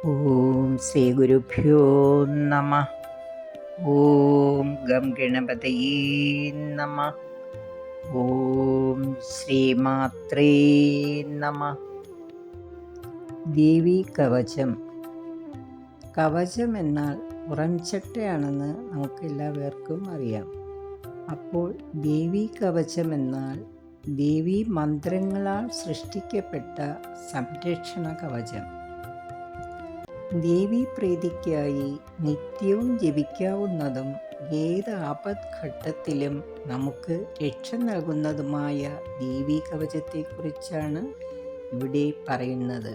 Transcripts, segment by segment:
ഓം ശ്രീ ഗുരുഭ്യോ നമ. ഓം ഗം ഗണപതയേ നമ. ഓം ശ്രീമാത്രേ നമ. ദേവീ കവചം. കവചം എന്നാൽ പുറംചട്ടയാണെന്ന് നമുക്കെല്ലാവർക്കും അറിയാം. അപ്പോൾ ദേവീ കവചം എന്നാൽ ദേവീ മന്ത്രങ്ങളാൽ സൃഷ്ടിക്കപ്പെട്ട സംരക്ഷണ കവചം. ദേവീ പ്രീതിക്കായി നിത്യവും ജപിക്കാവുന്നതും ഏത് ആപത്ഘട്ടത്തിലും നമുക്ക് രക്ഷ നൽകുന്നതുമായ ദേവീ കവചത്തെക്കുറിച്ചാണ് ഇവിടെ പറയുന്നത്.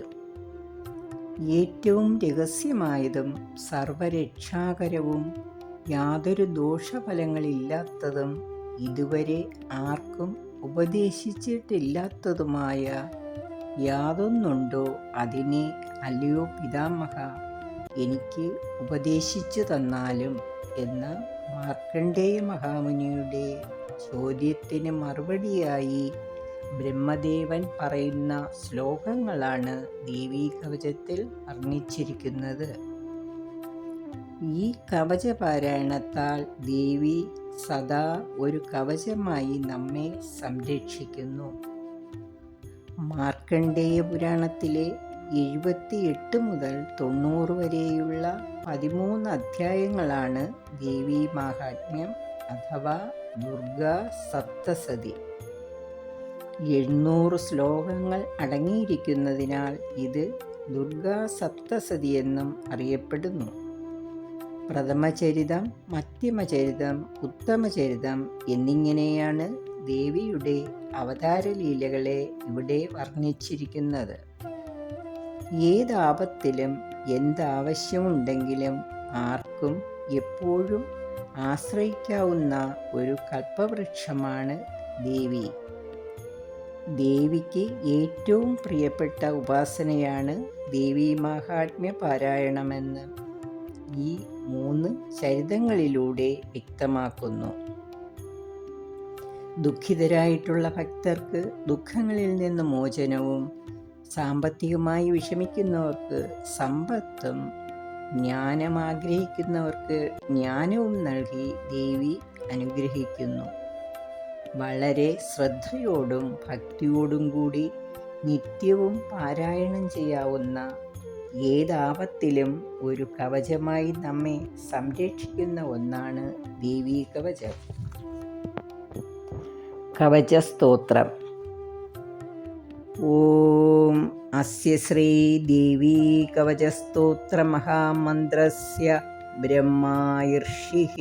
ഏറ്റവും രഹസ്യമായതും സർവരക്ഷാകരവും യാതൊരു ദോഷഫലങ്ങളില്ലാത്തതും ഇതുവരെ ആർക്കും ഉപദേശിച്ചിട്ടില്ലാത്തതുമായ യാതൊന്നുണ്ടോ അതിനെ അല്ലയോ പിതാമഹ എനിക്ക് ഉപദേശിച്ചു തന്നാലും എന്ന മാർക്കണ്ഡേയ മഹാമുനിയുടെ ചോദ്യത്തിന് മറുപടിയായി ബ്രഹ്മദേവൻ പറയുന്ന ശ്ലോകങ്ങളാണ് ദേവീ കവചത്തിൽ വർണ്ണിച്ചിരിക്കുന്നത്. ഈ കവചപാരായണത്താൽ ദേവി സദാ ഒരു കവചമായി നമ്മെ സംരക്ഷിക്കുന്നു. മാർക്കണ്ഡേയ പുരാണത്തിലെ 78 മുതൽ 90 വരെയുള്ള 13 അധ്യായങ്ങളാണ് ദേവീ മാഹാത്മ്യം അഥവാ ദുർഗാ സപ്തസതി. 800 ശ്ലോകങ്ങൾ അടങ്ങിയിരിക്കുന്നതിനാൽ ഇത് ദുർഗാ സപ്തസതി എന്നും അറിയപ്പെടുന്നു. പ്രഥമചരിതം, മധ്യമചരിതം, ഉത്തമചരിതം എന്നിങ്ങനെയാണ് ദേവിയുടെ അവതാരലീലകളെ ഇവിടെ വർണ്ണിച്ചിരിക്കുന്നത്. ഏതാപത്തിലും എന്താവശ്യമുണ്ടെങ്കിലും ആർക്കും എപ്പോഴും ആശ്രയിക്കാവുന്ന ഒരു കൽപ്പവൃക്ഷമാണ് ദേവി. ദേവിക്ക് ഏറ്റവും പ്രിയപ്പെട്ട ഉപാസനയാണ് ദേവീ മാഹാത്മ്യ പാരായണമെന്ന് ഈ 3 ചരിതങ്ങളിലൂടെ വ്യക്തമാക്കുന്നു. ദുഃഖിതരായിട്ടുള്ള ഭക്തർക്ക് ദുഃഖങ്ങളിൽ നിന്ന് മോചനവും, സാമ്പത്തികമായി വിഷമിക്കുന്നവർക്ക് സമ്പത്തും, ജ്ഞാനം ആഗ്രഹിക്കുന്നവർക്ക് ജ്ഞാനവും നൽകി ദേവി അനുഗ്രഹിക്കുന്നു. വളരെ ശ്രദ്ധയോടും ഭക്തിയോടും കൂടി നിത്യവും പാരായണം ചെയ്യാവുന്ന ഏതാപത്തിലും ഒരു കവചമായി നമ്മെ സംരക്ഷിക്കുന്ന ഒന്നാണ് ദേവീ കവചം. കവചസ്തോത്രം. ഓം അസ്യ ശ്രീ ദേവീ കവചസ്തോത്ര മഹാമന്ത്രസ്യ ബ്രഹ്മാർഷിഃ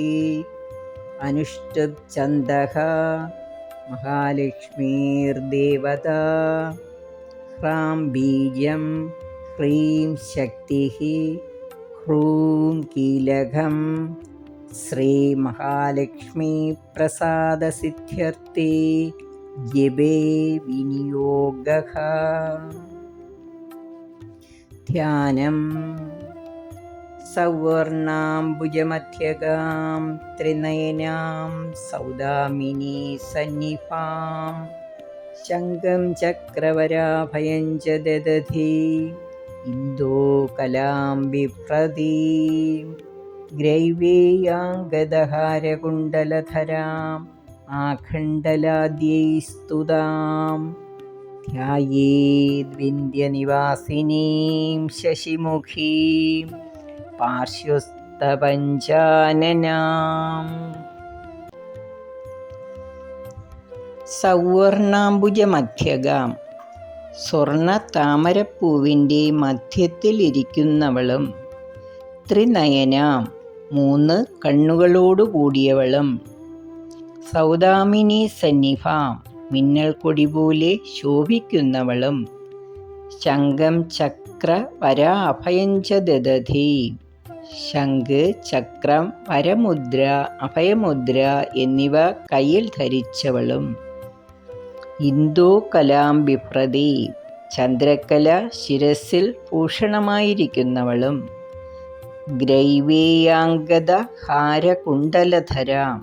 അനുഷ്ഠുപ് ഛന്ദഃ മഹാലക്ഷ്മീർദേവതാ ഹ്രാം ബീജം ഹ്രീം ശക്തിഃ ഹ്രൂം കീലകം ശ്രീ മഹാലക്ഷ്മീ പ്രസാദ സിദ്ധ്യർത്ഥേ ജപേ വിനിയോഗഃ. ധ്യാനം. സൗവർണാംബുജമധ്യകാം ത്രിനയനാം സൗദാമിനീ സന്നിഭാം ശംഖം ചക്രവരാഭയം ച ദദധി ഇന്ദോകലാം ബിഭ്രതീം ഗ്രൈവേയാംഗദഹാരകുണ്ഡലധരാം ആഖണ്ഡലാദ്യൈസ്തുതാം ധ്യായേദ്വിന്ദ്യനിവാസിനീം ശശിമുഖീം പാർശ്വസ്ഥപഞ്ചാനനാം. സൗവർണാംബുജമധ്യകാം. സ്വർണ താമരപ്പൂവിൻ്റെ മധ്യത്തിലിരിക്കുന്നവളും ത്രിനയനാം 3 കണ്ണുകളോടുകൂടിയവളും സൗദാമിനി സന്നിഭാം മിന്നൽ കൊടി പോലെ ശോഭിക്കുന്നവളും ശംഖം ചക്ര വരാഭയം ച ദദധി ശംഖ്, ചക്രം, വരമുദ്ര, അഭയമുദ്ര എന്നിവ കയ്യിൽ ധരിച്ചവളും ഇന്ദോകലാം ബിഭ്രതി ചന്ദ്രക്കല ശിരസിൽ ഭൂഷണമായിരിക്കുന്നവളും ഗ്രൈവേയാംഗദ ഹാരകുണ്ഡലധരാം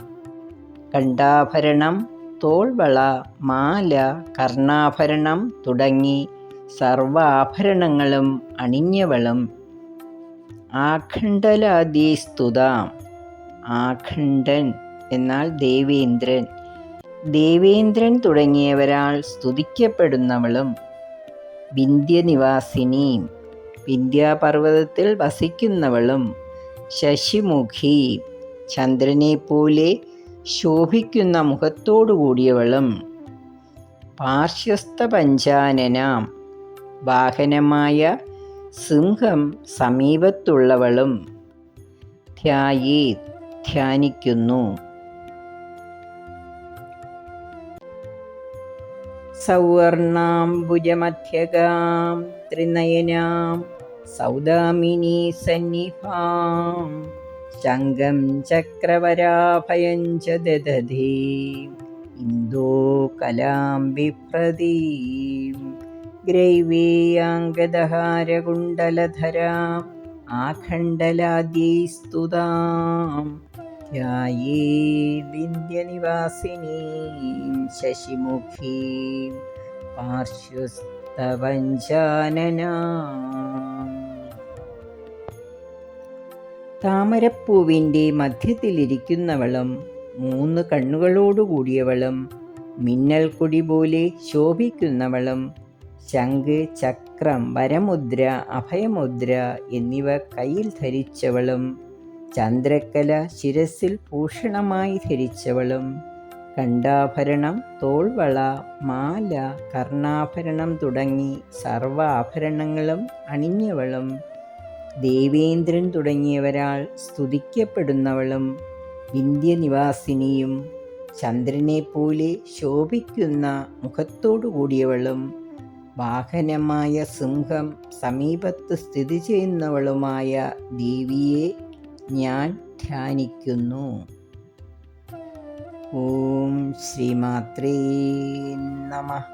കണ്ഠാഭരണം, തോൾവള, മാല, കർണാഭരണം തുടങ്ങി സർവാഭരണങ്ങളും അണിഞ്ഞവളും ആഖണ്ഡലാദീസ്തുതാം. ആഖണ്ഡൻ എന്നാൽ ദേവേന്ദ്രൻ. ദേവേന്ദ്രൻ തുടങ്ങിയവരാൽ സ്തുതിക്കപ്പെടുന്നവളും വിന്ധ്യനിവാസിനീം. വിന്ധ്യാപർവ്വതത്തിൽ വസിക്കുന്നവളും ശശിമുഖി. ചന്ദ്രനെപ്പോലെ ശോഭിക്കുന്ന മുഖത്തോടു കൂടിയവളും പാർശ്വസ്ഥ പഞ്ചാനനാം. വാഹനമായ സിംഹം സമീപത്തുള്ളവളും ധ്യായേത് ധ്യാനിക്കുന്നു. സൗവർണാംബുജമധ്യകാം ത്രിനയനാം സൗദാമിനീ സന്നിഭാം ശംഖം ചക്രവരാഭയം ച ദദധീ ഇന്ദോകലാം ബിഭ്രതീം ഗ്രൈവേയാംഗദഹാരകുണ്ഡലധരാം ആഖണ്ഡലാദ്യൈസ്തുതാം ധ്യായേദ്വിന്ധ്യനിവാസിനീം ശശിമുഖീം പാർശ്വസ്ഥവഞ്ചാനനാം. താമരപ്പൂവിൻ്റെ മധ്യത്തിലിരിക്കുന്നവളും 3 കണ്ണുകളോടുകൂടിയവളും മിന്നൽക്കൊടി പോലെ ശോഭിക്കുന്നവളും ശംഖ്, ചക്രം, വരമുദ്ര, അഭയമുദ്ര എന്നിവ കയ്യിൽ ധരിച്ചവളും ചന്ദ്രക്കല ശിരസിൽ ഭൂഷണമായി ധരിച്ചവളും കണ്ഠാഭരണം, തോൾവള, മാല, കർണാഭരണം തുടങ്ങി സർവ്വാഭരണങ്ങളും അണിഞ്ഞവളും ദേവേന്ദ്രൻ തുടങ്ങിയവരാൽ സ്തുതിക്കപ്പെടുന്നവളും വിന്ധ്യനിവാസിനിയും ചന്ദ്രനെപ്പോലെ ശോഭിക്കുന്ന മുഖത്തോടു കൂടിയവളും വാഹനമായ സിംഹം സമീപത്ത് സ്ഥിതി ചെയ്യുന്നവളുമായ ദേവിയെ ഞാൻ ധ്യാനിക്കുന്നു. ഓം ശ്രീമാത്രേ നമഃ.